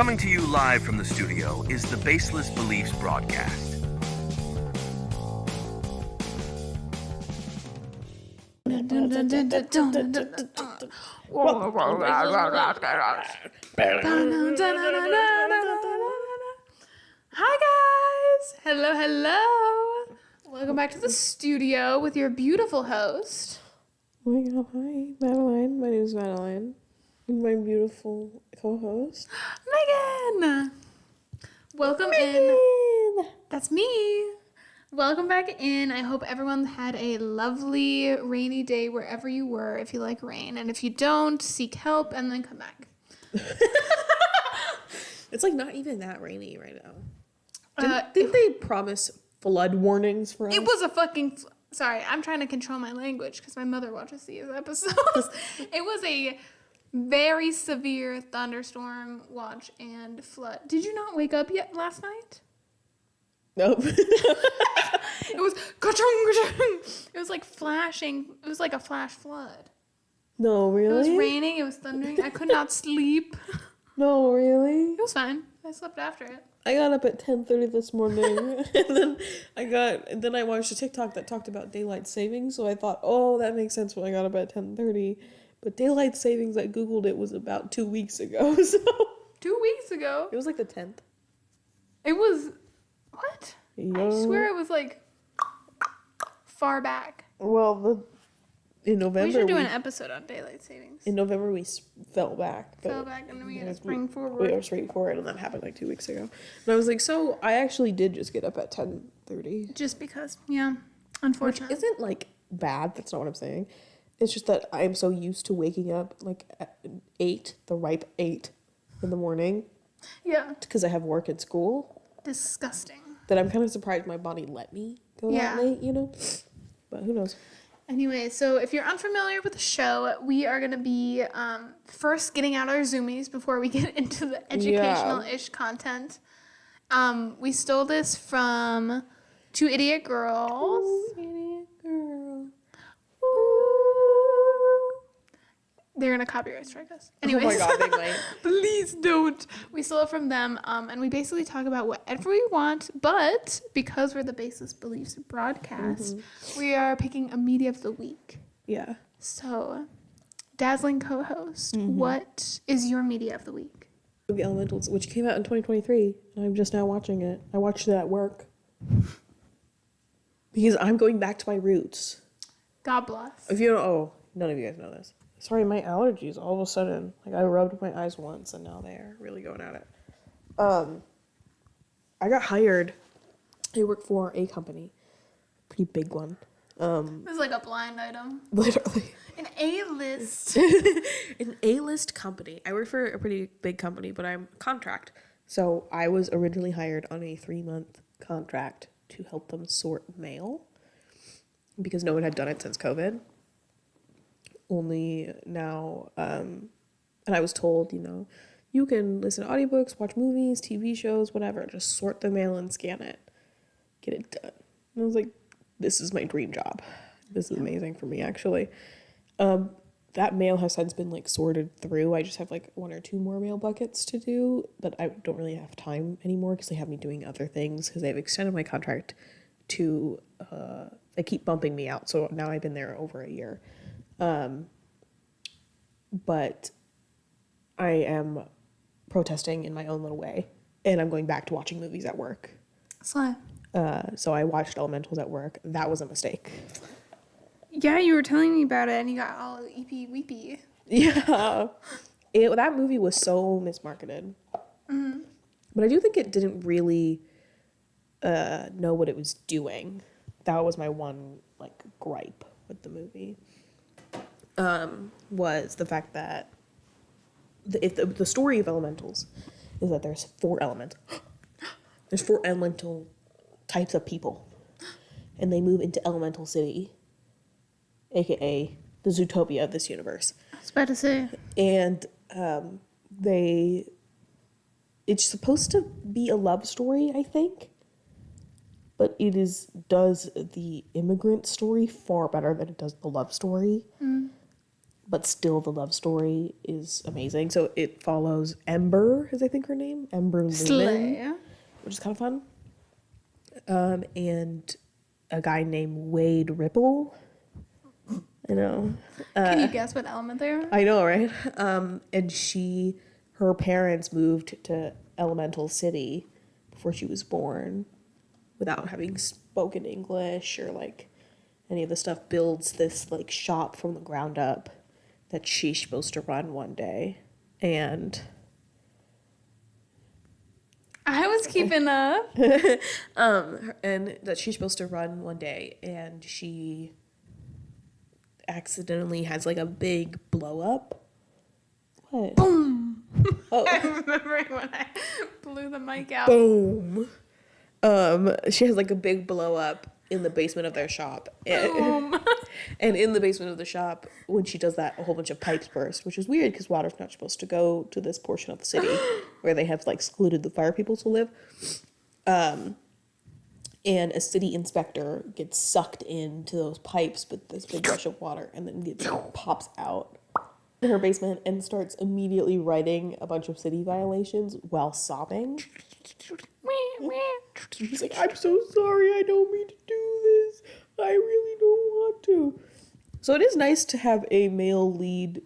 Coming to you live from the studio is the Baseless Beliefs broadcast. Hi guys! Hello! Welcome back to the studio with your beautiful host. Oh my god, hi, Madeline. My name is Madeline. And my beautiful co-host, Megan! Welcome in. That's me. Welcome back in. I hope everyone had a lovely rainy day wherever you were if you like rain. And if you don't, seek help and then come back. It's like not even that rainy right now. Didn't they promise flood warnings for us? It was a fucking... Sorry, I'm trying to control my language because my mother watches these episodes. It was a very severe thunderstorm watch and flood. Did you not wake up yet last night? Nope. It was ka-chung, ka-chung. It was like flashing. It was like a flash flood. No, really? It was raining. It was thundering. I could not sleep. No, really? It was fine. I slept after it. I got up at 10:30 this morning, and then I watched a TikTok that talked about daylight savings, so I thought, oh, that makes sense when I got up at 10:30. But daylight savings, I Googled it, was about 2 weeks ago, so... 2 weeks ago? It was like the 10th. It was... What? Yeah. I swear it was like far back. Well, in November... We should do an episode on daylight savings. In November, we fell back. Fell back and then we had to spring forward. We were spring forward, and that happened like 2 weeks ago. And I was like, so I actually did just get up at 10:30. Just because, yeah. Unfortunate. Which isn't like bad. That's not what I'm saying. It's just that I'm so used to waking up like at 8, the ripe 8 in the morning. Yeah. Because I have work at school. Disgusting. That I'm kind of surprised my body let me go that late, you know? But who knows? Anyway, so if you're unfamiliar with the show, we are going to be first getting out our zoomies before we get into the educational-ish content. We stole this from Two Idiot Girls. Ooh, idiot girl. They're going to copyright strike us. Anyways, Oh my god, they might. Please don't. We stole it from them, and we basically talk about whatever we want, but because we're the Baseless Beliefs broadcast, we are picking a media of the week. Yeah. So, dazzling co-host, what is your media of the week? The Elementals, which came out in 2023, and I'm just now watching it. I watched it at work. Because I'm going back to my roots. God bless. If you don't, none of you guys know this. Sorry, my allergies all of a sudden. Like, I rubbed my eyes once, and now they're really going at it. I got hired. I work for a company. Pretty big one. It's like a blind item. Literally. An A-list. An A-list company. I work for a pretty big company, but I'm contract. So I was originally hired on a 3-month contract to help them sort mail. Because no one had done it since COVID. Only now, and I was told, you can listen to audiobooks, watch movies, TV shows, whatever. Just sort the mail and scan it. Get it done. And I was like, this is my dream job. This is amazing for me, actually. That mail has since been, sorted through. I just have, 1 or 2 more mail buckets to do, but I don't really have time anymore because they have me doing other things because they've extended my contract to, they keep bumping me out. So now I've been there over a year. But I am protesting in my own little way, and I'm going back to watching movies at work. Sly. So I watched Elementals at work. That was a mistake. Yeah, you were telling me about it, and you got all eepy weepy. Yeah. That movie was so mismarketed. Mm-hmm. But I do think it didn't really know what it was doing. That was my one, gripe with the movie. Was the fact that the story of Elementals is that there's 4 elements. There's 4 elemental types of people, and they move into Elemental City, aka the Zootopia of this universe. I was about to say. And it's supposed to be a love story, I think. But it does the immigrant story far better than it does the love story. but still the love story is amazing. So it follows Ember, is I think her name, Ember Lumen, Slay. which is kind of fun. And a guy named Wade Ripple. I know. Can you guess what element they are? I know, right? And her parents moved to Elemental City before she was born without having spoken English or like any of the stuff. Builds this like shop from the ground up that she's supposed to run one day. And I was keeping up. and that she's supposed to run one day, and she accidentally has like a big blow up. What? Boom. Oh. I'm remembering when I blew the mic out. Boom. She has like a big blow up in the basement of their shop. Boom. And in the basement of the shop, when she does that, a whole bunch of pipes burst, which is weird because water's not supposed to go to this portion of the city where they have like excluded the fire people to live. And a city inspector gets sucked into those pipes with this big rush of water and then pops out in her basement and starts immediately writing a bunch of city violations while sobbing. She's like, I'm so sorry, I don't mean to do this. I really don't want to. So it is nice to have a male lead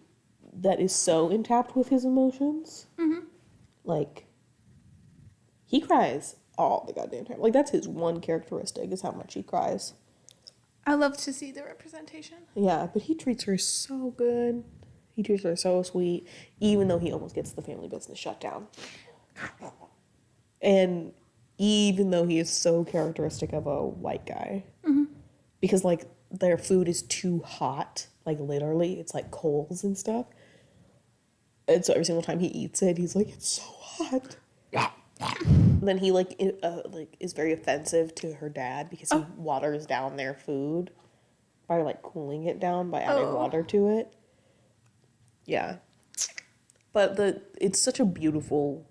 that is so in tap with his emotions. Mm-hmm. Like, he cries all the goddamn time. Like, that's his one characteristic, is how much he cries. I love to see the representation. Yeah, but he treats her so good. He treats her so sweet, even though he almost gets the family business shut down. And even though he is so characteristic of a white guy. Mm-hmm. Because, like, their food is too hot. Like, literally, it's like coals and stuff. And so every single time he eats it, he's like, it's so hot. And then he, is very offensive to her dad because he waters down their food by, like, cooling it down by adding water to it. Yeah. But it's such a beautiful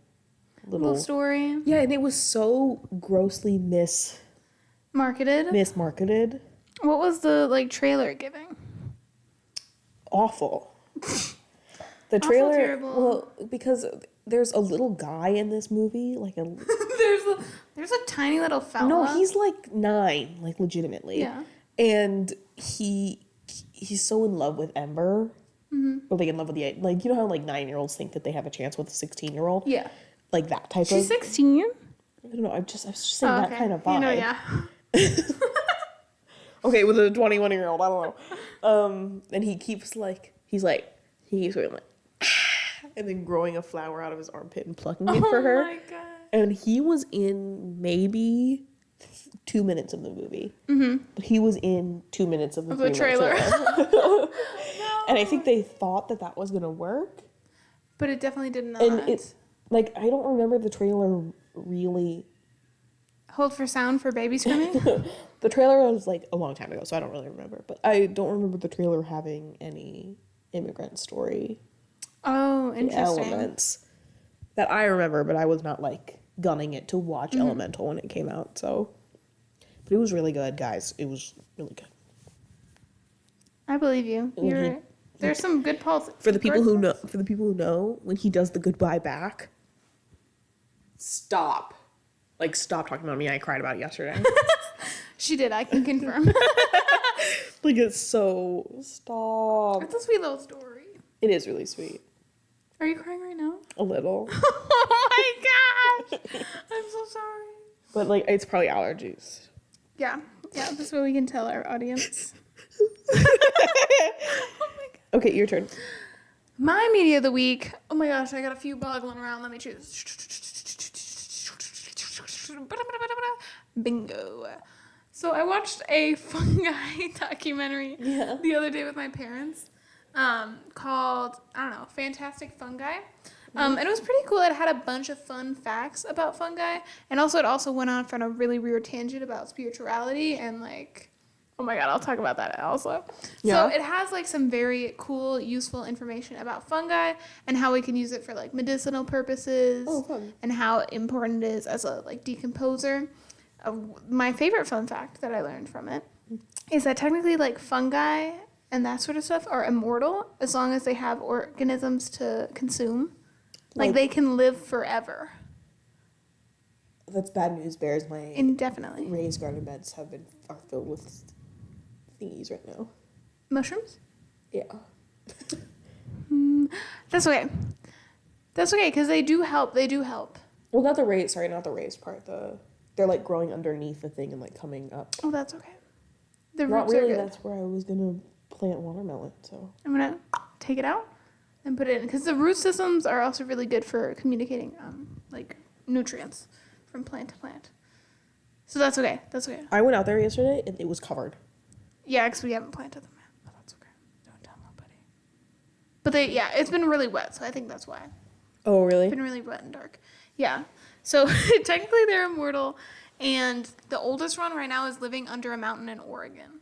little story. Yeah, and it was so grossly mismarketed. What was the like trailer giving? Awful. The trailer, terrible. well, because there's a little guy in this movie, like a there's a tiny little fella. No, he's like 9, like legitimately. Yeah. And he's so in love with Ember. Mm-hmm. Or like in love with the, like, you know how like 9-year-olds think that they have a chance with a 16-year-old? Yeah. Like that type She's 16? I don't know, I was just saying that kind of vibe. You know, yeah. Okay, with a 21-year-old, I don't know. And he keeps going like, and then growing a flower out of his armpit and plucking it for her. Oh my god. And he was in maybe 2 minutes of the movie. Mm-hmm. But he was in 2 minutes of the trailer. No. And I think they thought that was going to work. But it definitely did not. And it's, like, I don't remember the trailer really. Hold for sound for baby screaming? The trailer was, like, a long time ago, so I don't really remember. But I don't remember the trailer having any immigrant story. Oh, interesting. Elements that I remember, but I was not, like, gunning it to watch Elemental when it came out, so. But it was really good, guys. It was really good. I believe you. You're there's some good pulse. For the people who know, when he does the goodbye back, stop. Like, stop talking about me. I cried about it yesterday. She did. I can confirm. Like, it's so... Stop. It's a sweet little story. It is really sweet. Are you crying right now? A little. Oh my gosh! I'm so sorry. But, like, it's probably allergies. Yeah. Yeah, this way we can tell our audience. Oh my god. Okay, your turn. My media of the week. Oh my gosh, I got a few boggling around. Let me choose. Bingo. So I watched a fungi documentary the other day with my parents called, I don't know, Fantastic Fungi. And it was pretty cool. It had a bunch of fun facts about fungi. And also it also went on for a really weird tangent about spirituality and like, oh my god, I'll talk about that also. Yeah. So it has like some very cool, useful information about fungi and how we can use it for like medicinal purposes. Oh, fun. And how important it is as a like decomposer. My favorite fun fact that I learned from it is that technically like fungi and that sort of stuff are immortal as long as they have organisms to consume. Like they can live forever. That's bad news, bears. My Indefinitely. raised garden beds are filled with thingies right now. Mushrooms? Yeah. That's okay. That's okay, because they do help. They do help. Well, not the raised part. They're like growing underneath the thing and like coming up. Oh, that's okay. The Not roots really. are good. That's where I was gonna plant watermelon. So I'm gonna take it out and put it in, because the root systems are also really good for communicating like nutrients from plant to plant. So that's okay. That's okay. I went out there yesterday and it was covered. Yeah, because we haven't planted them yet. But that's okay. Don't tell nobody. But it's been really wet, so I think that's why. Oh, really? It's been really wet and dark. Yeah. So technically they're immortal, and the oldest one right now is living under a mountain in Oregon.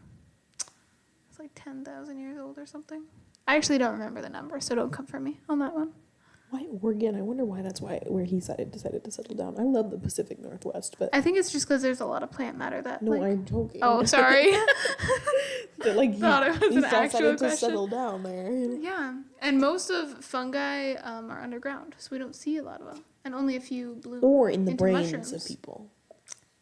It's like 10,000 years old or something. I actually don't remember the number, so don't come for me on that one. Why Oregon? I wonder why where he decided to settle down. I love the Pacific Northwest, but I think it's just because there's a lot of plant matter that. no, like... I'm joking. Oh, sorry. That, like, Thought it was an actual decided to question. settle down there. Yeah, and most of fungi are underground, so we don't see a lot of them, and only a few bloom. Or in the into brains mushrooms. of people.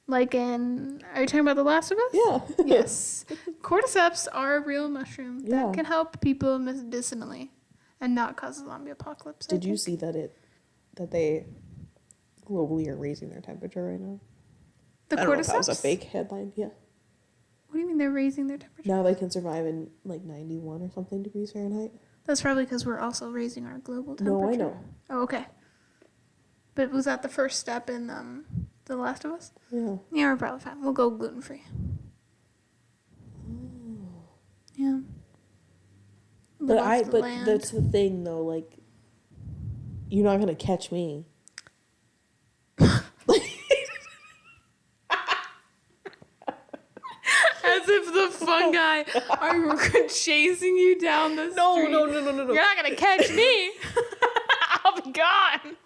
Like in, are you talking about The Last of Us? Yeah. Yes. Cordyceps are a real mushroom Yeah. that can help people medicinally and not cause a zombie apocalypse. Did you see that they globally are raising their temperature right now? The I cordyceps? don't know if that was a fake headline. Yeah. What do you mean they're raising their temperature? Now they can survive in like 91 or something degrees Fahrenheit. That's probably because we're also raising our global temperature. No, I know. Oh, okay. But was that the first step in The Last of Us? Yeah. Yeah, we're probably fine. We'll go gluten-free. Yeah. That's the thing though, like, you're not gonna catch me. As if the fungi are chasing you down the street. No. You're not gonna catch me. I'll be gone.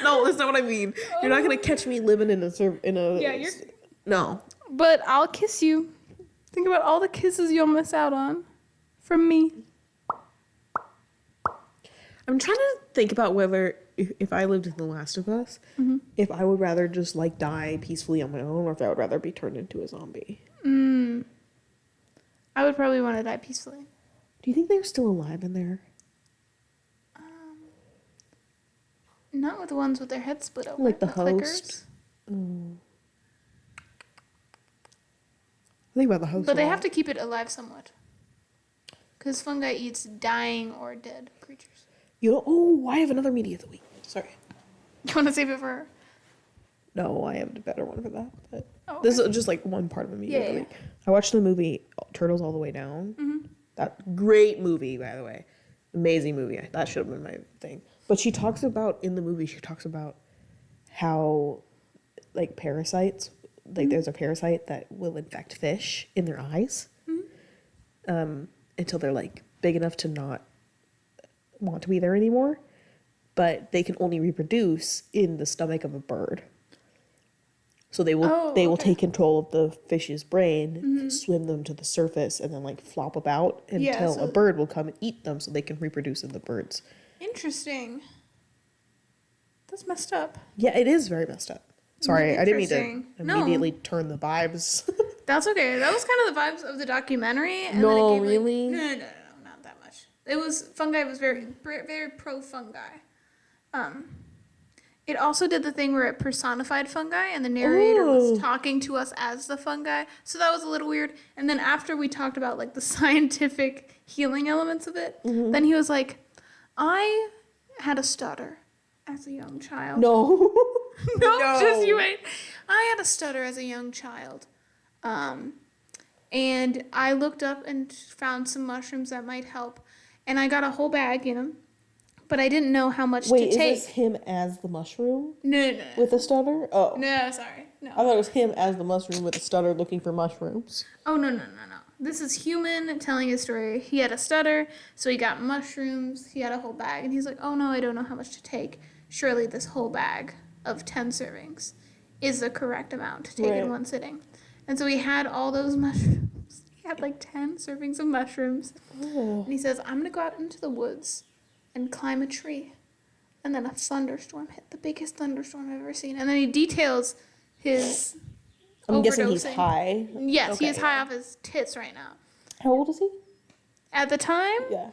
No, that's not what I mean. You're not gonna catch me living in a. Yeah, you're. No. But I'll kiss you. Think about all the kisses you'll miss out on from me. I'm trying to think about whether if I lived in The Last of Us, if I would rather just like die peacefully on my own, or if I would rather be turned into a zombie. I would probably want to die peacefully. Do you think they're still alive in there? Not with the ones with their heads split open. Like the clickers. host? I think about the host. But they have to keep it alive somewhat. Because fungi eats dying or dead creatures. I have another media of the week. Sorry. You want to save it for her? No, I have a better one for that. But Oh, okay. this is just like one part of a media of the Yeah. week. I watched the movie Turtles All the Way Down. That great movie, by the way. Amazing movie. That should have been my thing. But in the movie, she talks about how, like, parasites, like there's a parasite that will infect fish in their eyes until they're, like, big enough to not want to be there anymore. But they can only reproduce in the stomach of a bird. So they will take control of the fish's brain, swim them to the surface, and then, like, flop about until a bird will come and eat them so they can reproduce in the bird's. Interesting. That's messed up. Yeah, it is very messed up. Sorry, I didn't mean to Interesting. immediately turn the vibes. That's okay. That was kind of the vibes of the documentary. And No, then it gave, really? No, not that much. Fungi was very, very pro fungi. It also did the thing where it personified fungi, and the narrator was talking to us as the fungi. So that was a little weird. And then after we talked about, like, the scientific healing elements of it, then he was like, I had a stutter as a young child. No. No, No. just you wait. I had a stutter as a young child. And I looked up and found some mushrooms that might help. And I got a whole bag, but I didn't know how much to Wait, take. is this him as the mushroom No. with a stutter? Oh. No, sorry. No. I thought it was him as the mushroom with a stutter looking for mushrooms. Oh, no. This is human telling his story. He had a stutter, so he got mushrooms. He had a whole bag. And he's like, oh, no, I don't know how much to take. Surely this whole bag of 10 servings is the correct amount to take in one sitting. And so he had all those mushrooms. He had like 10 servings of mushrooms. Oh. And he says, I'm going to go out into the woods and climb a tree. And then a thunderstorm hit, the biggest thunderstorm I've ever seen. And then he details his I'm guessing he's overdosing. high. Yes, Okay, he is high off his tits right now. How old is he? At the time, Yeah.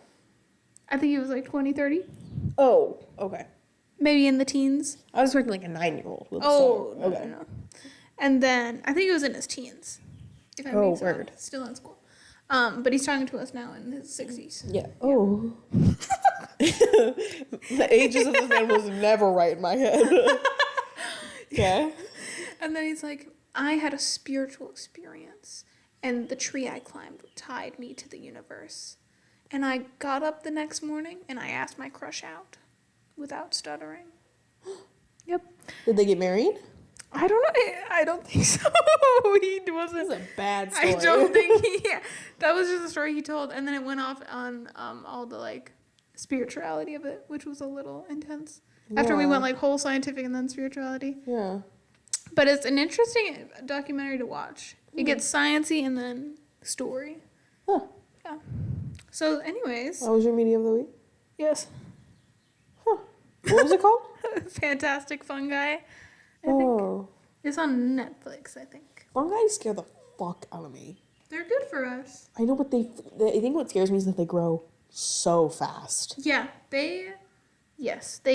I think he was like 20, 30. Oh, okay. Maybe in the teens. I was expecting like a 9-year-old. Oh, no, okay. no. And then, I think he was in his teens. If I Oh, may say. word. Still in school. But he's talking to us now in his 60s. Yeah. Oh. The ages of this man was never right in my head. Okay. And then he's like, I had a spiritual experience, and the tree I climbed tied me to the universe. And I got up the next morning, and I asked my crush out without stuttering. Yep. Did they get married? I don't know. I don't think so. He wasn't. That's a bad story. I don't think he. That was just a story he told, and then it went off on all the like spirituality of it, which was a little intense. After we Yeah. went like whole scientific and then spirituality. Yeah. But it's an interesting documentary to watch. It gets sciencey and then story. Huh. Yeah. So, anyways, What was your media of the week? yes, Huh. What was it called? Fantastic Fungi. I think Oh. it's on Netflix. I think Fungi scare the fuck out of me. they're good for us. I know, but I think what scares me is that they grow so fast. Yeah, they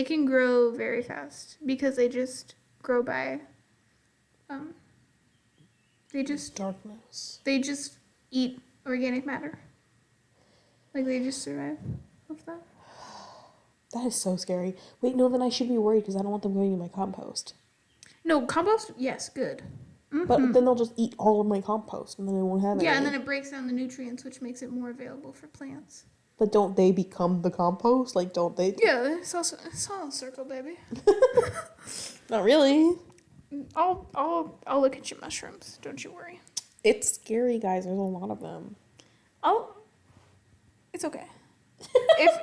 can grow very fast because they just grow by. They just Darkness. eat organic matter. Like they just survive off that. That is so scary. Wait, no, then I should be worried because I don't want them going in my compost. No, compost, yes, good. But then they'll just eat all of my compost and then I won't have any. Yeah, and then it breaks down the nutrients, which makes it more available for plants. But don't they become the compost? Like, don't they? Yeah, it's all a circle, baby. Not really. I'll look at your mushrooms. Don't you worry. It's scary, guys. There's a lot of them. It's okay.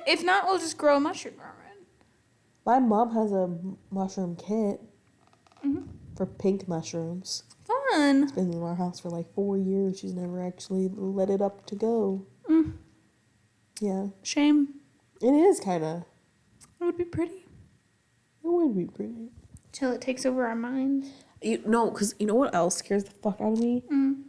if not, we'll just grow a mushroom garden. My mom has a mushroom kit Mm-hmm. for pink mushrooms. Fun. It's been in our house for like 4 years. She's never actually let it up to go. Mm. Yeah. Shame. It is kind of. It would be pretty. It would be pretty. Till it takes over our minds. No, because you know what else scares the fuck out of me? Mm.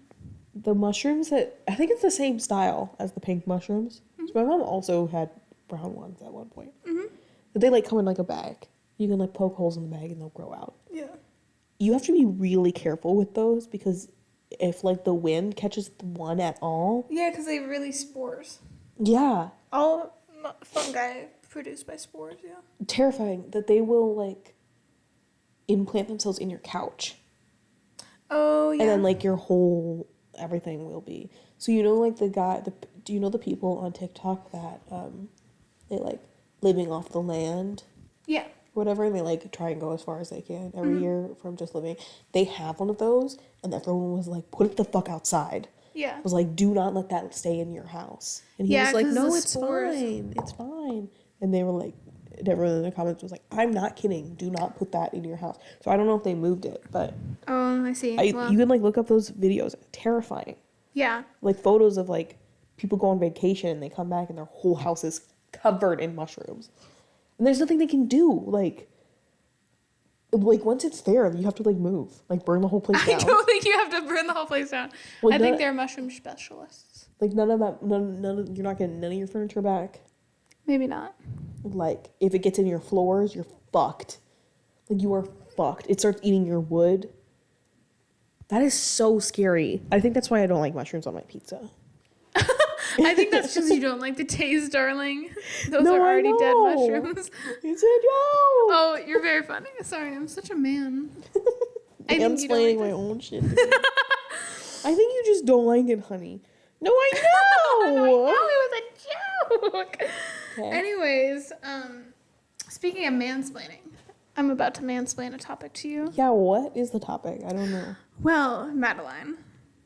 The mushrooms that... I think it's the same style as the pink mushrooms. Mm-hmm. So my mom also had brown ones at one point. Mm-hmm. But they like come in like a bag. You can like poke holes in the bag and they'll grow out. Yeah. You have to be really careful with those because if like the wind catches the one at all... Yeah, because they release spores. Yeah. All fungi produced by spores, yeah. Terrifying that they will like implant themselves in your couch. Oh, yeah. And then like your whole everything will be. So you know like do you know the people on TikTok that they like living off the land? Yeah. Whatever, and they like try and go as far as they can every year from just living. They have one of those, and everyone was like, "Put it the fuck outside." Yeah. It was like, "Do not let that stay in your house." And he Yeah, was like, 'cause "No, the it's spores- fine, it's fine." And they were like, and everyone in the comments was like, "I'm not kidding. Do not put that in your house." So I don't know if they moved it, but Oh, I see. you can like look up those videos. Terrifying, Yeah. like photos of like people go on vacation and they come back and their whole house is covered in mushrooms. And there's nothing they can do. Like once it's there, you have to like move, like burn the whole place I down. don't think you have to burn the whole place down. Like I think that- they're mushroom specialists. Like none of that, you're not getting none of your furniture back. Maybe not. Like if it gets in your floors, you're fucked. Like you are fucked. It starts eating your wood. That is so scary. I think that's why I don't like mushrooms on my pizza. I think that's because you don't like the taste, darling. Those No, are I already dead know. mushrooms. You said no. Oh, you're very funny. Sorry, I'm such a man. I I'm think you don't explaining like my this. own shit. I think you just don't like it, honey. No, I know. No, it was a joke. Okay. Anyways, speaking of mansplaining, I'm about to mansplain a topic to you. Yeah, what is the topic? I don't know. Well, Madeline,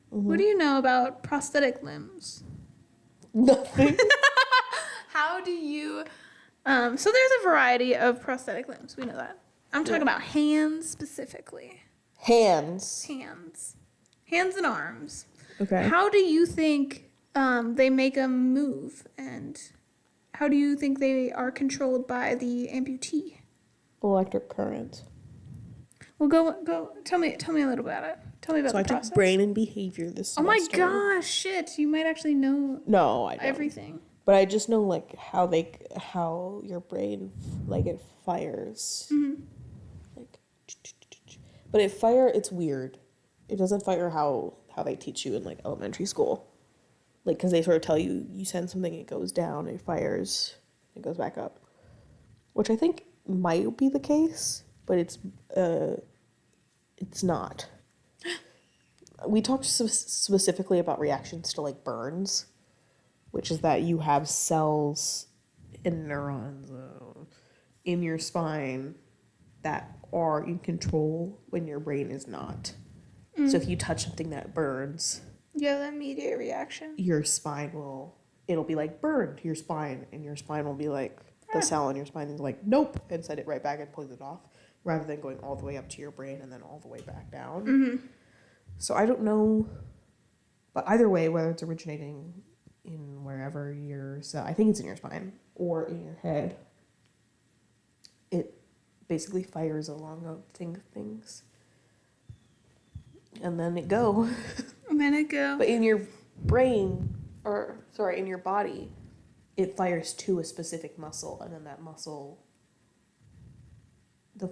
what do you know about prosthetic limbs? Nothing. How do you... so there's a variety of prosthetic limbs. We know that. I'm talking about hands specifically. Hands. Hands and arms. Okay. How do you think they make them move, and how do you think they are controlled by the amputee? Electric current. Well, go. Tell me a little about it. Tell me about So the I process. took brain and behavior this Oh my semester. gosh, shit! You might actually know No, I don't. everything. But I just know like how your brain like it fires. Mm-hmm. Like, but it's weird. It doesn't fire how they teach you in like elementary school. Like, because they sort of tell you send something, it goes down, it fires, it goes back up, which I think might be the case, but it's not. We talked specifically about reactions to like burns, which is that you have cells and neurons in your spine that are in control when your brain is not. So if you touch something that burns, Yeah, the immediate reaction. your spine it'll be like burned to your spine, and your spine will be like, the cell in your spine is like, nope, and send it right back and pulls it off, rather than going all the way up to your brain and then all the way back down. Mm-hmm. So I don't know, but either way, whether it's originating in wherever your cell, I think it's in your spine or in your head, it basically fires along a things. And then it go. A minute ago. But in your brain, in your body, it fires to a specific muscle, and then that muscle, the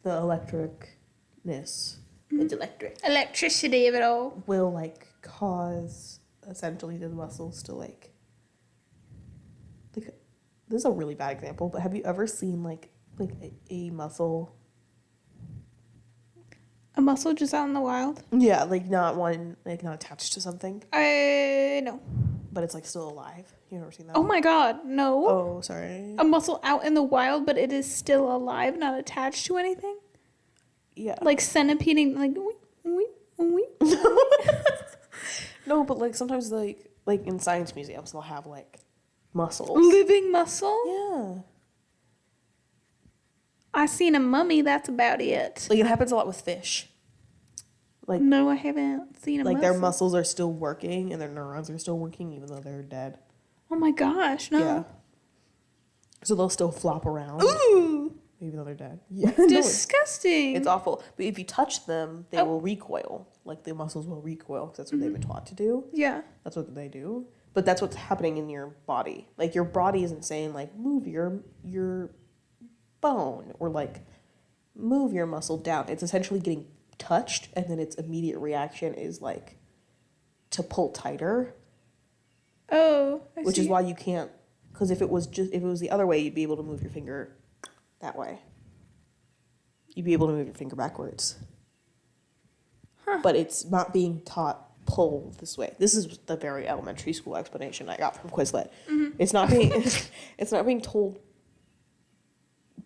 electricness, it's electric, Electricity of it all. will like cause essentially the muscles to like this is a really bad example, but have you ever seen like a muscle? A muscle just out in the wild? Yeah, like not attached to something, I know. but it's like still alive. You ever seen that? Oh my god, no. Oh, sorry. A muscle out in the wild, but it is still alive, not attached to anything? Yeah. Like centipeding, like, wee. No, but like sometimes like in science museums they'll have like muscles. Living muscle? Yeah. I seen a mummy, that's about it. Like it happens a lot with fish. Like No, I haven't seen a like muscle. their muscles are still working and their neurons are still working even though they're dead. Oh my gosh, no. Yeah. So they'll still flop around. Ooh! Even though they're dead. Yeah. Disgusting. It's awful. But if you touch them, they will recoil. Like the muscles will recoil because that's what they've been taught to do. Yeah. That's what they do. But that's what's happening in your body. Like your body isn't saying like move your bone or like move your muscle down. It's essentially getting touched, and then its immediate reaction is like to pull tighter. Oh, Which is why you can't, because if it was the other way, you'd be able to move your finger that way. You'd be able to move your finger backwards. Huh. But it's not being taught pull this way. This is the very elementary school explanation I got from Quizlet. Mm-hmm. It's not being told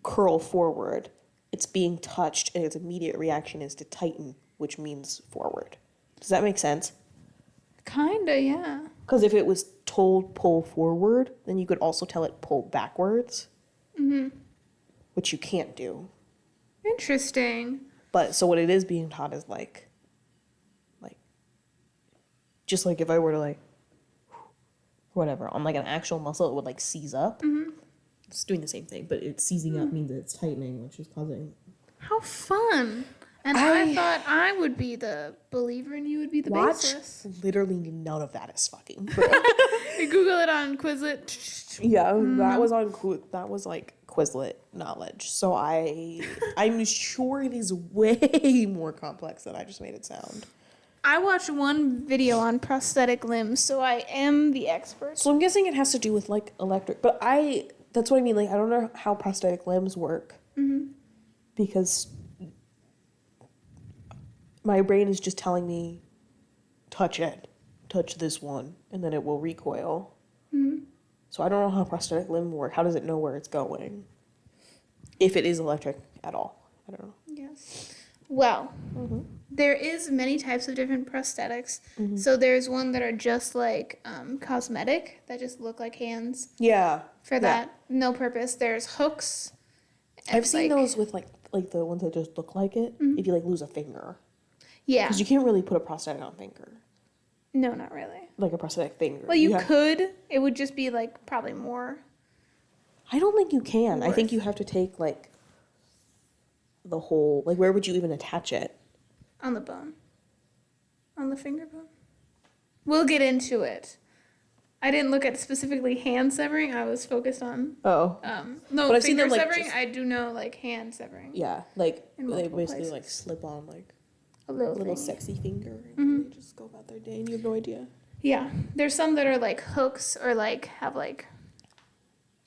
curl forward. It's being touched, and its immediate reaction is to tighten, which means forward. Does that make sense? Kinda, yeah. Because if it was told pull forward, then you could also tell it pull backwards, which you can't do. Interesting. But so what it is being taught is like just like if I were to like whatever on like an actual muscle, it would like seize up. It's doing the same thing, but it's seizing up means that it's tightening, which is causing. How fun. And I thought I would be the believer and you would be the baseless. Literally none of that is fucking. You Google it on Quizlet. Yeah, that was like Quizlet knowledge. So I'm sure it is way more complex than I just made it sound. I watched one video on prosthetic limbs, so I am the expert. So I'm guessing it has to do with like electric, but that's what I mean. Like I don't know how prosthetic limbs work because my brain is just telling me touch this one, and then it will recoil. So I don't know how prosthetic limb work. How does it know where it's going? If it is electric at all, I don't know. Yes. Well, there is many types of different prosthetics. So there's one that are just like cosmetic, that just look like hands. Yeah. For that, no purpose. There's hooks. I've seen those with like the ones that just look like it. If you like lose a finger. Yeah. Because you can't really put a prosthetic on a finger. No, not really. Like a prosthetic finger. Well, you could. It would just be, like, probably more. I don't think you can. I think Worth. you have to take, like, the whole... Like, where would you even attach it? On the bone. On the finger bone. We'll get into it. I didn't look at specifically hand severing. I was focused on... Oh. No, But I've seen finger them, like, severing. just- I do know, like, hand severing. Yeah, like, In they multiple basically, places. like, slip on, like, A a little little thingy. sexy finger, and they just go about their day, and you have no idea. Yeah. There's some that are, like, hooks or, like, have, like,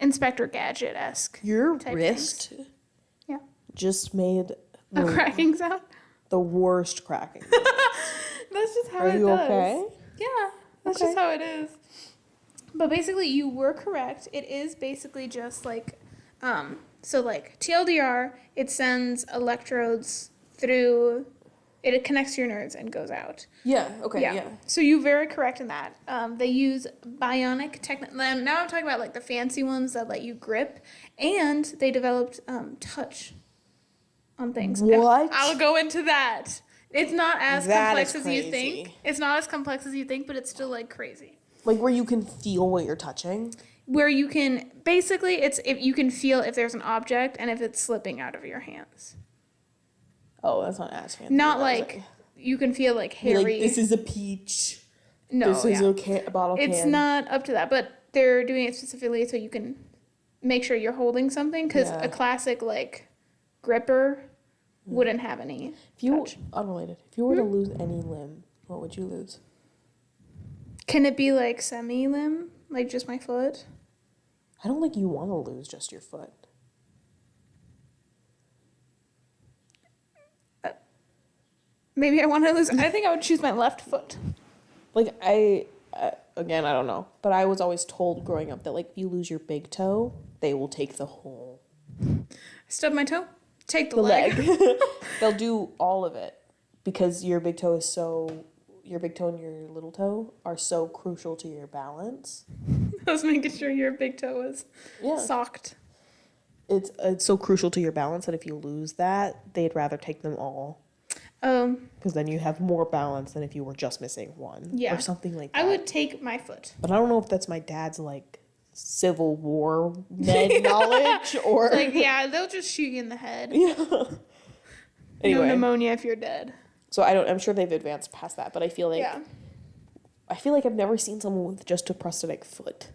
Inspector Gadget-esque. Your type wrist things. Yeah. just made A cracking sound? the worst cracking. That's just how Are it you does. okay? Yeah, that's Okay. just how it is. But basically, you were correct. It is basically just like, so like TLDR, it sends electrodes through, it connects to your nerves and goes out. Yeah, okay, yeah. So you're very correct in that. They use bionic technology. Now I'm talking about like the fancy ones that let you grip, and they developed touch on things. And What? I'll go into that. It's not as That complex is as you crazy. think. It's not as complex as you think, but it's still like crazy. Like where you can feel what you're touching? Where you can basically it's if you can feel if there's an object and if it's slipping out of your hands. Oh, that's not as fancy. Not That was like you can feel like You're hairy. like, this is a peach. No, This is yeah. a bottle can. It's not up to that, but they're doing it specifically so you can make sure you're holding something because Yeah. a classic like gripper wouldn't have any If you, touch. unrelated, if you were to lose any limb, what would you lose? Can it be like semi-limb, like just my foot? I don't think you want to lose just your foot. Maybe I want to lose. I think I would choose my left foot. Like, again, I don't know. But I was always told growing up that, like, if you lose your big toe, they will take the whole... Stub my toe. Take the leg. They'll do all of it. Because your big toe is so... Your big toe and your little toe are so crucial to your balance. I was making sure your big toe was socked. It's so crucial to your balance that if you lose that, they'd rather take them all. Because then you have more balance than if you were just missing one. Yeah. Or something like that. I would take my foot. But I don't know if that's my dad's, like, Civil War med knowledge or... Like, yeah, they'll just shoot you in the head. Yeah. Anyway. No pneumonia if you're dead. So I'm sure they've advanced past that, but I feel like... Yeah. I feel like I've never seen someone with just a prosthetic foot.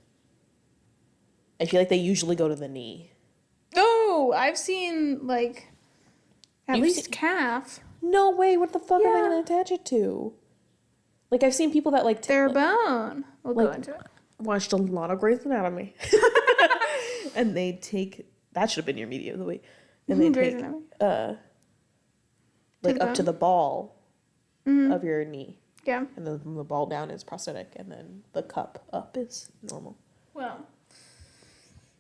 I feel like they usually go to the knee. Oh, I've seen, like, at You've least seen- calf. No way, what the fuck are they Yeah. going to attach it to? Like, I've seen people that, like... Their bone. We'll go like- into it. watched a lot of Grey's Anatomy. And they take... That should have been your media of the week. And they Grey's take, Anatomy. like, the up to bone? the ball of your knee. Yeah. And then from the ball down is prosthetic, and then the cup up is normal. Well.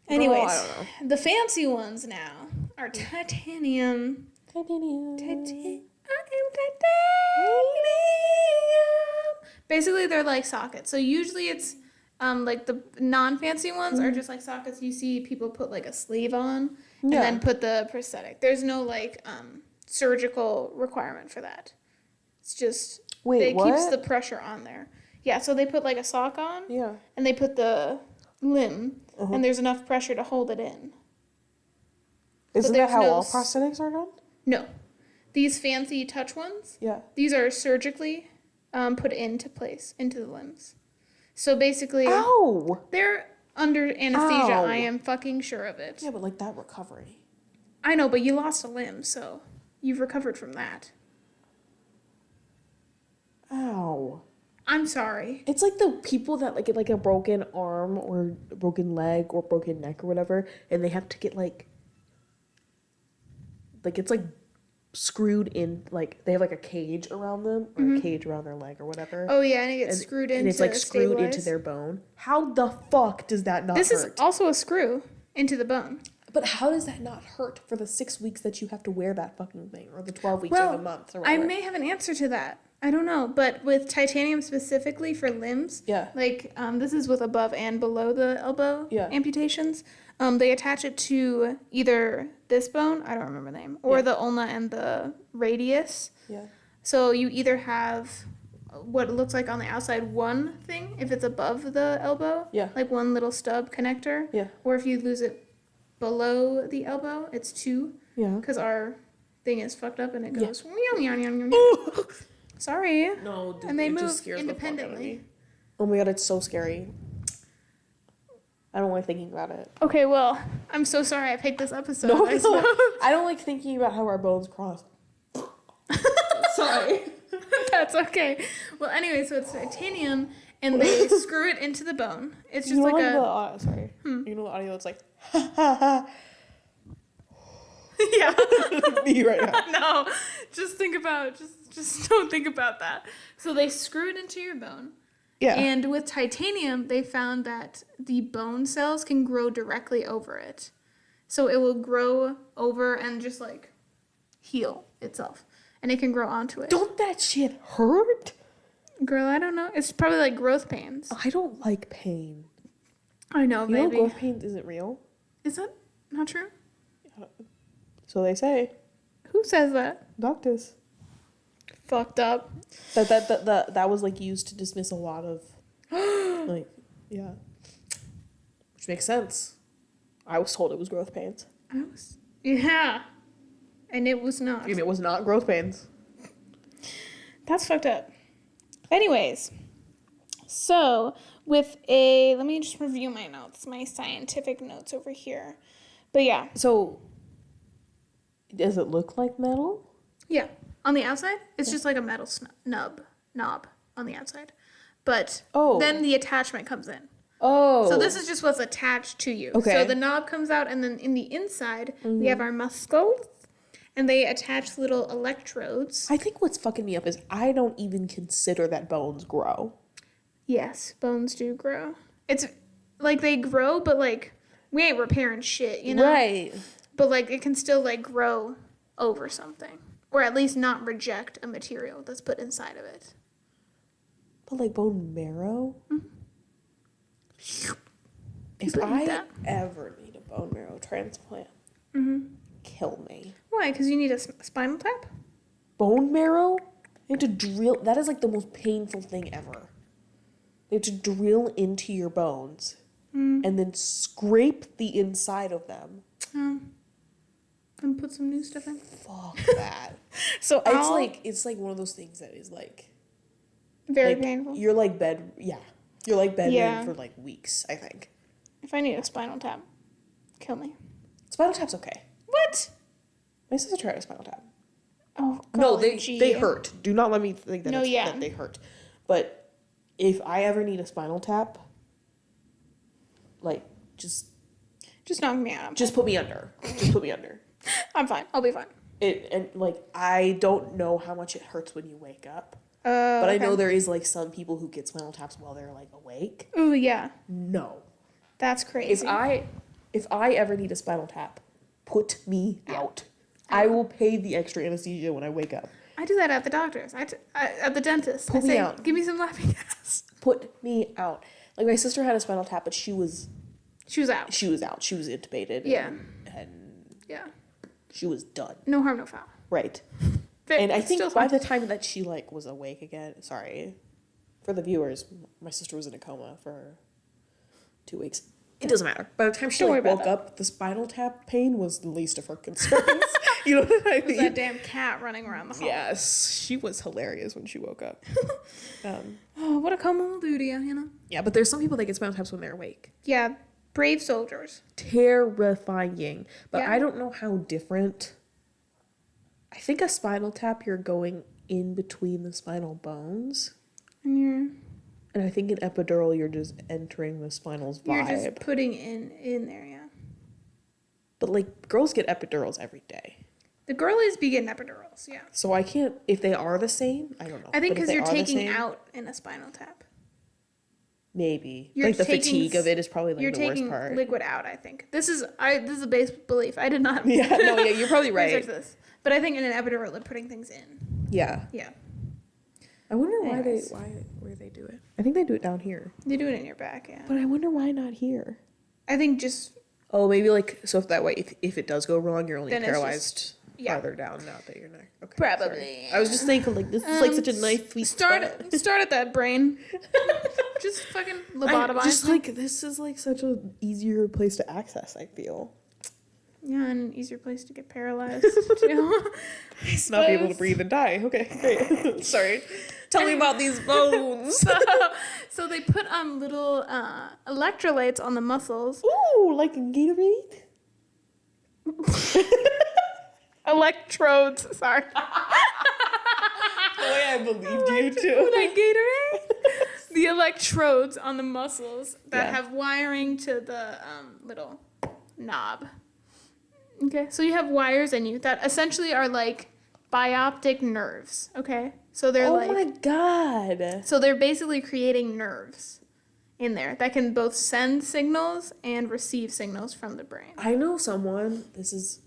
Anyways, I don't know. the fancy ones now are titanium. Titanium. I am titanium. Basically, they're like sockets. So usually it's like the non-fancy ones are just like sockets you see people put like a sleeve on and Yeah. then put the prosthetic. There's no like surgical requirement for that. It's just Wait, it keeps what? the pressure on there. Yeah, so they put like a sock on Yeah. and they put the limb and there's enough pressure to hold it in. Isn't there's that how no all s- prosthetics are done? No. These fancy touch ones, Yeah. these are surgically put into place, into the limbs. So basically, Ow! they're under anesthesia. Ow. I am fucking sure of it. Yeah, but like that recovery. I know, but you lost a limb, so you've recovered from that. Ow. I'm sorry. It's like the people that like get like a broken arm or a broken leg or broken neck or whatever, and they have to get like it's like screwed in, like they have like a cage around them or a cage around their leg or whatever. Oh yeah, and it gets screwed in. And it's like screwed into stabilize. their bone. How the fuck does that not This hurt? is also a screw into the bone. But how does that not hurt for the 6 weeks that you have to wear that fucking thing, or the 12 weeks or Well, the month or I whatever? may have an answer to that. I don't know, but with titanium specifically for limbs, Yeah. like this is with above and below the elbow Yeah. amputations. They attach it to either this bone, I don't remember the name, or Yeah. the ulna and the radius. Yeah. So you either have what it looks like on the outside one thing if it's above the elbow. Yeah. Like one little stub connector. Yeah. Or if you lose it below the elbow, it's 2. Yeah. Because our thing is fucked up and it goes. Yeah. Sorry. No, dude, And they it move just scares the fuck out of independently. me. Oh my god, it's so scary. I don't like thinking about it. Okay, well, I'm so sorry I picked this episode. No, I swear. I don't like thinking about how our bones cross. Sorry. That's okay. Well, anyway, so it's titanium, and they screw it into the bone. It's just You know, like a... the sorry. You know the audio that's like, Yeah. me right now. No, just think about... Just don't think about that. So they screw it into your bone. Yeah. And with titanium, they found that the bone cells can grow directly over it. So it will grow over and just like heal itself. And it can grow onto it. Don't that shit hurt? Girl, I don't know. It's probably like growth pains. I don't like pain. I know, You know baby. growth pains isn't real? Is that not true? So they say. Who says that? Doctors. Fucked up. That was like used to dismiss a lot of like, yeah. Which makes sense. I was told it was growth pains. Yeah. And it was not. And it was not growth pains. That's fucked up. Anyways, so let me just review my notes, my scientific notes over here. But yeah. So, does it look like metal? Yeah. On the outside, it's just like a metal knob on the outside. But then the attachment comes in. Oh. So this is just what's attached to you. Okay. So the knob comes out, and then in the inside, we have our muscles, and they attach little electrodes. I think what's fucking me up is I don't even consider that bones grow. Yes, bones do grow. It's like they grow, but like we ain't repairing shit, you know? Right. But like it can still like grow over something. Or at least not reject a material that's put inside of it. But like bone marrow? Mm-hmm. If I ever need a bone marrow transplant, kill me. Why? Because you need a spinal tap? Bone marrow? They have to drill. That is like the most painful thing ever. They have to drill into your bones and then scrape the inside of them. And put some new stuff in. Fuck that. So it's like one of those things that is like very like, painful. You're like you're like bedridden for like weeks, I think. If I need a spinal tap, kill me. Spinal tap's okay. What? My sister tried a spinal tap. Oh, No, they hurt. Do not let me think that, that they hurt. But if I ever need a spinal tap, like just knock me out. Just put me under. Just put me under. I'm fine. I'll be fine. I don't know how much it hurts when you wake up. But I know there is like some people who get spinal taps while they're like awake. Oh yeah. No. That's crazy. If I ever need a spinal tap, put me out. I will pay the extra anesthesia when I wake up. I do that at the doctor's. At the dentist. Put me out. Give me some laughing gas. Put me out. Like my sister had a spinal tap, but she was out. She was out. She was intubated. Yeah. And yeah. She was done. No harm, no foul. Right. And I think by the time that she like was awake again, sorry, for the viewers, my sister was in a coma for 2 weeks. It doesn't matter. By the time she like, woke up, the spinal tap pain was the least of her concerns. You know what I mean? It was that damn cat running around the hall. Yes, she was hilarious when she woke up. Oh, what a coma will do to you, you know? Yeah, but there's some people that get spinal taps when they're awake. Yeah, brave soldiers. Terrifying. But Yeah. I don't know how different. I think a spinal tap, you're going in between the spinal bones. And I think an epidural, you're just entering the spinal's vibe. You're just putting in there, yeah. But like girls get epidurals every day. The girlies be getting epidurals, yeah. So I can't, if they are the same, I don't know. I think because you're taking same, out in a spinal tap. Maybe. You're like the taking fatigue of it is probably like the worst part. You're taking liquid out, I think. This is a base belief. I did not you're probably right. research this. But I think in an epidural they're putting things in. Yeah. Yeah. I wonder Anyways. where they do it. I think they do it down here. They do it in your back, yeah. But I wonder why not here. I think just Oh, maybe like so if that way if it does go wrong, you're only Then it's paralyzed. farther down now that your neck. Okay. Probably. Sorry. I was just thinking like this is like such a nice sweet start spot. at that brain. Just fucking lobotomize. Just like this is like such an easier place to access, I feel. Yeah, and an easier place to get paralyzed too. Not be able to breathe and die. Okay, great. Sorry. Tell me about these bones. So they put little electrolytes on the muscles. Ooh, like a Gatorade? Electrodes, sorry. The way I believed you too. Like Gatorade? The electrodes on the muscles that Yeah. have wiring to the little knob. Okay, so you have wires in you that essentially are like bioptic nerves, okay? So they're Oh my god. so they're basically creating nerves in there that can both send signals and receive signals from the brain. I know someone, this is,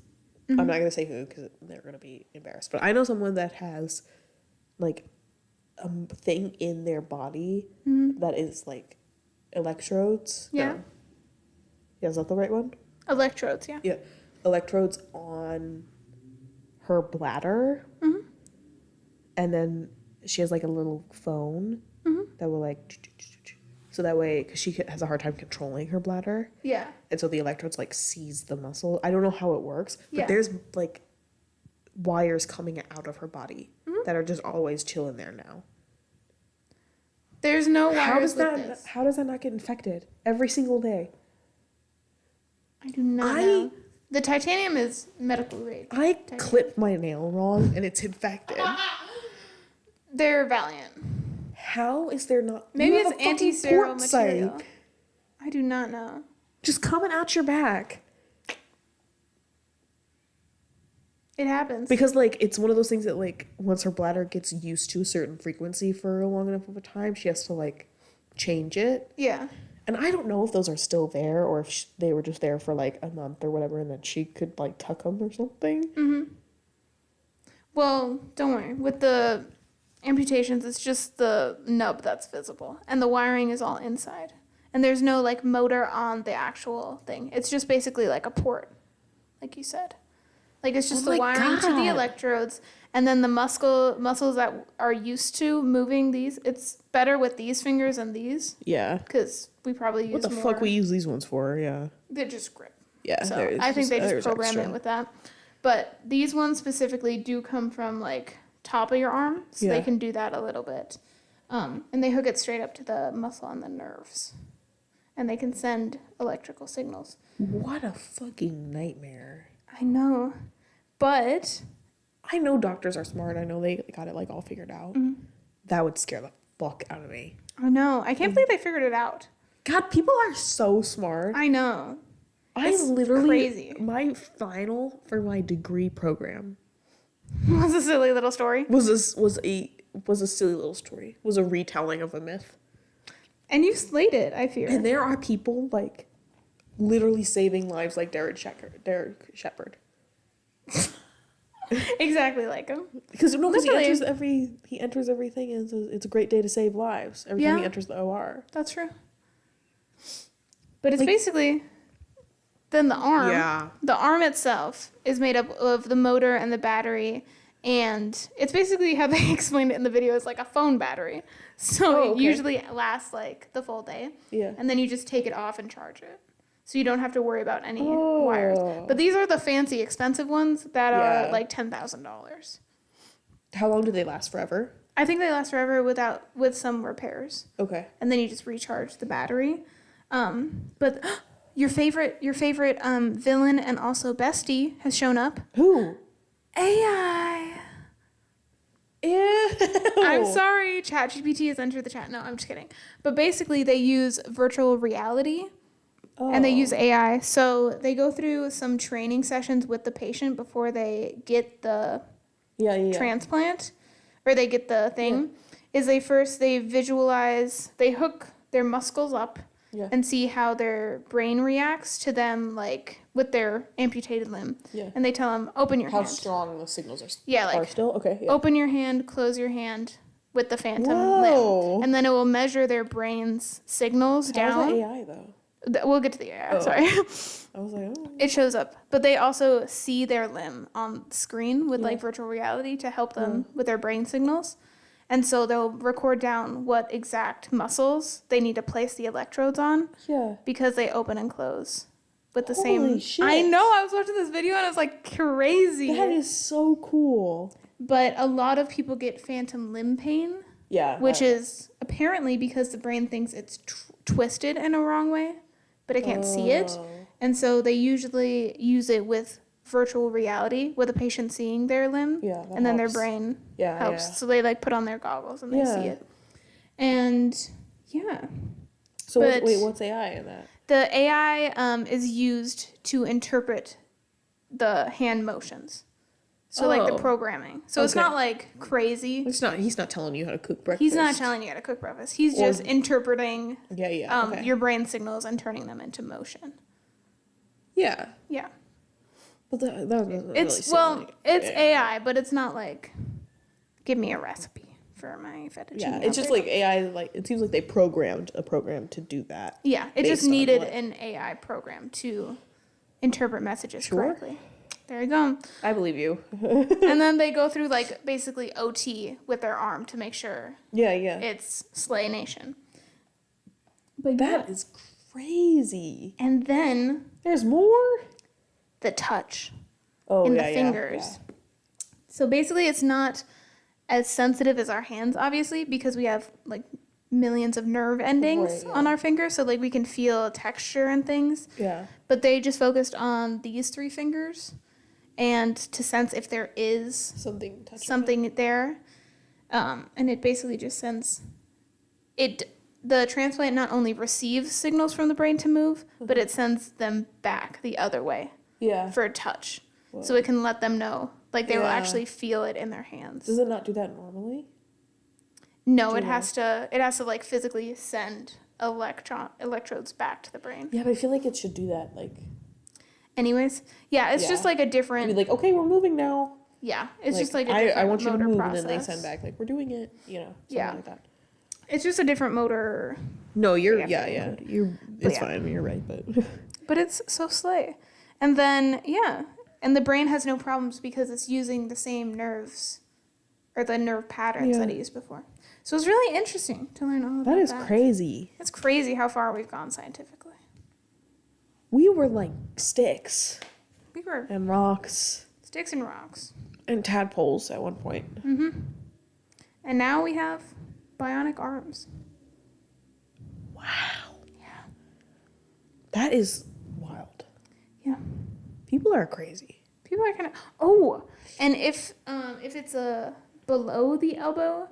I'm not going to say who because they're going to be embarrassed, but I know someone that has like a thing in their body that is like electrodes. Yeah. No. Yeah, is that the right one? Electrodes, yeah. Yeah. Electrodes on her bladder. Mm-hmm. And then she has like a little phone that will like, so that way, because she has a hard time controlling her bladder. Yeah. And so the electrodes like seize the muscle. I don't know how it works, but Yeah. there's like wires coming out of her body that are just always chilling there now. There's no wires How does with that? this. How does that not get infected every single day? I do not know. The titanium is medical grade. I clipped my nail wrong and it's infected. They're Valiant. How is there not? Maybe you have it's a fucking anti-sterile port site material. I do not know. just coming out your back. It happens. Because, like, it's one of those things that, like, once her bladder gets used to a certain frequency for a long enough of a time, she has to, like, change it. Yeah. And I don't know if those are still there or if they were just there for, like, a month or whatever, and then she could, like, tuck them or something. Mm-hmm. Well, don't worry. With the amputations, it's just the nub that's visible. And the wiring is all inside. And there's no, like, motor on the actual thing. It's just basically, like, a port, like you said. Like, it's just the wiring to the electrodes. And then the muscles that are used to moving these, it's better with these fingers than these. Yeah. Because we probably use What the more. fuck we use these ones for, yeah. They just grip. Yeah, So I think they just program extra. it with that. But these ones specifically do come from, like, top of your arm. So they Yeah. can do that a little bit. And they hook it straight up to the muscle and the nerves. And they can send electrical signals. What a fucking nightmare. I know. But I know doctors are smart. I know they got it, like, all figured out. That would scare the fuck out of me. I know. I can't believe they figured it out. God, people are so smart. I know. I It's literally, crazy. my final for my degree program Was a silly little story. was a silly little story. Was a retelling of a myth. And you slayed it, I fear. And there are people, like, literally saving lives like Derek Shepherd. Exactly like him. Because Literally. he enters everything and says it's a great day to save lives every time he Yeah. enters the OR. That's true. But it's Like- basically then the arm. Yeah. The arm itself is made up of the motor and the battery, and it's basically how they explained it in the video is like a phone battery. So Oh, it okay. usually lasts like the full day. Yeah. And then you just take it off and charge it. So you don't have to worry about any Oh. wires. But these are the fancy, expensive ones that Yeah. are like $10,000. How long do they last? Forever? I think they last forever with some repairs. Okay. And then you just recharge the battery. But your favorite villain and also bestie has shown up. Who? AI. Ew. I'm sorry, ChatGPT has entered the chat. No, I'm just kidding. But basically, they use virtual reality. And they use AI. So they go through some training sessions with the patient before they get the Yeah. transplant or they get the thing. Is they visualize, they hook their muscles up and see how their brain reacts to them, like with their amputated limb. Yeah. And they tell them, open your How hand. strong the signals are. Yeah, like are still okay. Yeah. open your hand, close your hand with the phantom Whoa. limb. And then it will measure their brain's signals How's down. that AI though? We'll get to the AI. Oh. Sorry. I was like, oh. It shows up. But they also see their limb on the screen with like virtual reality to help them with their brain signals. And so they'll record down what exact muscles they need to place the electrodes on. Yeah. Because they open and close with the Holy same. shit. I know. I was watching this video and I was like, crazy. That is so cool. But a lot of people get phantom limb pain. Yeah. Which is apparently because the brain thinks it's twisted in a wrong way, but it can't see it. And so they usually use it with virtual reality with a patient seeing their limb. Yeah, and then helps. their brain helps. Yeah. So they like put on their goggles and they see it. And yeah. So what's AI in that? The AI is used to interpret the hand motions. So like the programming. So it's not like crazy. He's not telling you how to cook breakfast. He's not telling you how to cook breakfast. He's just interpreting okay. your brain signals and turning them into motion. Yeah. Yeah. But that doesn't It's really it's AI, but it's not like give me a recipe for my fettuccine. Yeah, it's just like AI. Like it seems like they programmed a program to do that. Yeah, it just needed an AI program to interpret messages correctly. There you go. I believe you. And then they go through like basically OT with their arm to make sure it's Slay Nation. But that is crazy. And then there's more? The touch in the fingers. Yeah. So basically it's not as sensitive as our hands, obviously, because we have like millions of nerve endings on our fingers. So like we can feel texture and things. Yeah. But they just focused on these 3 fingers. And to sense if there is something there. And it basically just sends the transplant not only receives signals from the brain to move, but it sends them back the other way for a touch. Whoa. So it can let them know. Like they will actually feel it in their hands. Does it not do that normally? No, it has to like physically send electrodes back to the brain. Yeah, but I feel like it should do that like anyways, it's just like a different. Be like, okay, we're moving now. Yeah, it's like, just like a different I want you to move, process. and then they send back like we're doing it, something like that. It's just a different motor. No, you're it's fine. You're right, but it's so slay, and then and the brain has no problems because it's using the same nerves, or the nerve patterns that it used before. So it's really interesting to learn all about that. That is crazy. It's crazy how far we've gone scientifically. We were like sticks. We were. And rocks. Sticks and rocks. And tadpoles at one point. Mm-hmm. And now we have bionic arms. Wow. Yeah. That is wild. Yeah. People are crazy. People are kind of... Oh! And if it's a below the elbow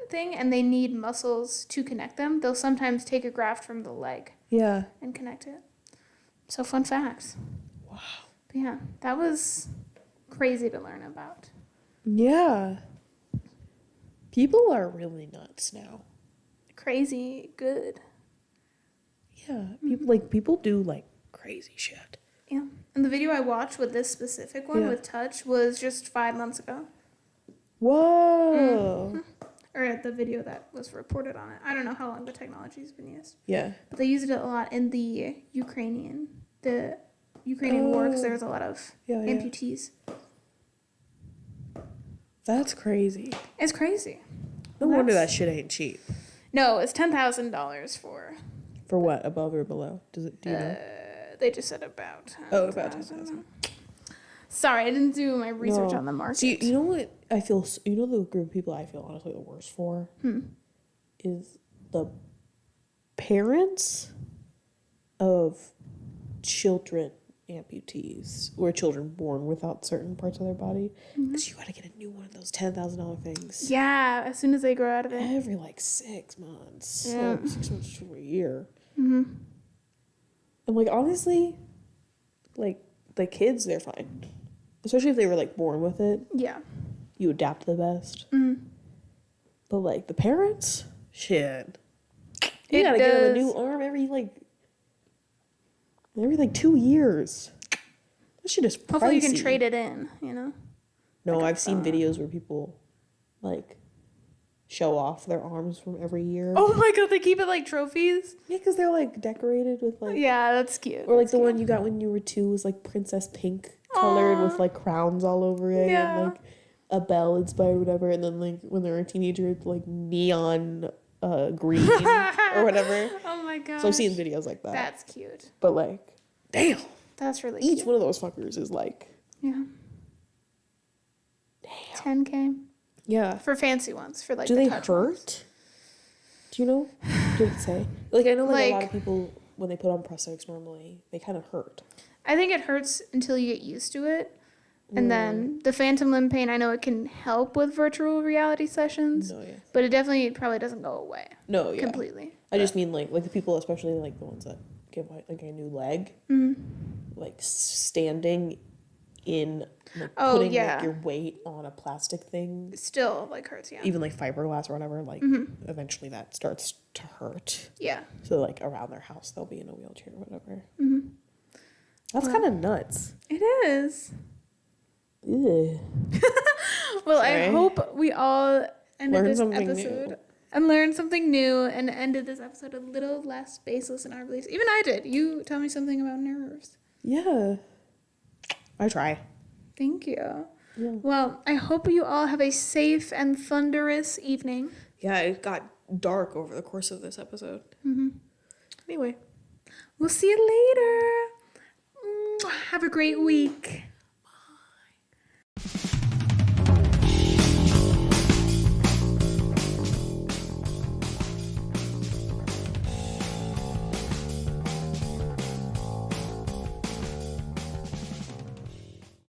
thing and they need muscles to connect them, they'll sometimes take a graft from the leg. Yeah. And connect it. So fun facts. Wow. But yeah, that was crazy to learn about. Yeah. People are really nuts now. Crazy good. Yeah. People do like crazy shit. Yeah. And the video I watched with this specific one with touch was just 5 months ago. Whoa. Mm-hmm. Or the video that was reported on it. I don't know how long the technology's been used. Yeah. But they used it a lot in the Ukrainian war because there was a lot of amputees. That's crazy. It's crazy. No wonder that shit ain't cheap. No, it's $10,000 for... For what? Above or below? Do you know? They just said about 10,000. Oh, about 10,000. Sorry, I didn't do my research on the market. See, you know what I feel... You know the group of people I feel honestly the worst for? Is the parents of children amputees or children born without certain parts of their body. Because you gotta get a new one of those $10,000 things. Yeah, as soon as they grow out of it. Every 6 months. Yeah. 6 months to a year. Mm-hmm. And honestly, the kids, they're fine. Especially if they were born with it. Yeah. You adapt the best. Mm-hmm. But the parents, shit. You gotta get them a new arm every 2 years. That shit is pricey. Hopefully you can trade it in, No, I've seen videos where people show off their arms from every year. Oh my god, they keep it like trophies? Yeah, because they're like decorated with like... Yeah, that's cute. Or like the one you got when you were 2 was like Princess Pink colored with like crowns all over it and like a bell inspired whatever. And then like when they were a teenager, it's like neon green or whatever. Oh my god. So I've seen videos like that. That's cute. But like, damn. That's really Each cute. one of those fuckers is like... Yeah. Damn. 10K. Yeah. For fancy ones. For like Do the they touch hurt? ones. Do you know? Did it say? Like, I know like a lot Like- of people, when they put on prosthetics normally, they kind of hurt. I think it hurts until you get used to it. And then the phantom limb pain, I know it can help with virtual reality sessions. No, yeah. But it definitely probably doesn't go away No, yeah. completely. I just mean like the people, especially like the ones that give like a new leg, like standing in like putting like your weight on a plastic thing, Still like hurts, yeah. even like fiberglass or whatever. Like eventually that starts to hurt. Yeah. So like around their house they'll be in a wheelchair or whatever. That's kind of nuts. It is. Ew. Well, Sorry. I hope we all ended Learned this something episode new. and learned something new and ended this episode a little less baseless in our beliefs. Even I did. You tell me something about nerves. Yeah. I try. Thank you. Yeah. Well, I hope you all have a safe and thunderous evening. Yeah, it got dark over the course of this episode. Anyway. We'll see you later. Have a great week.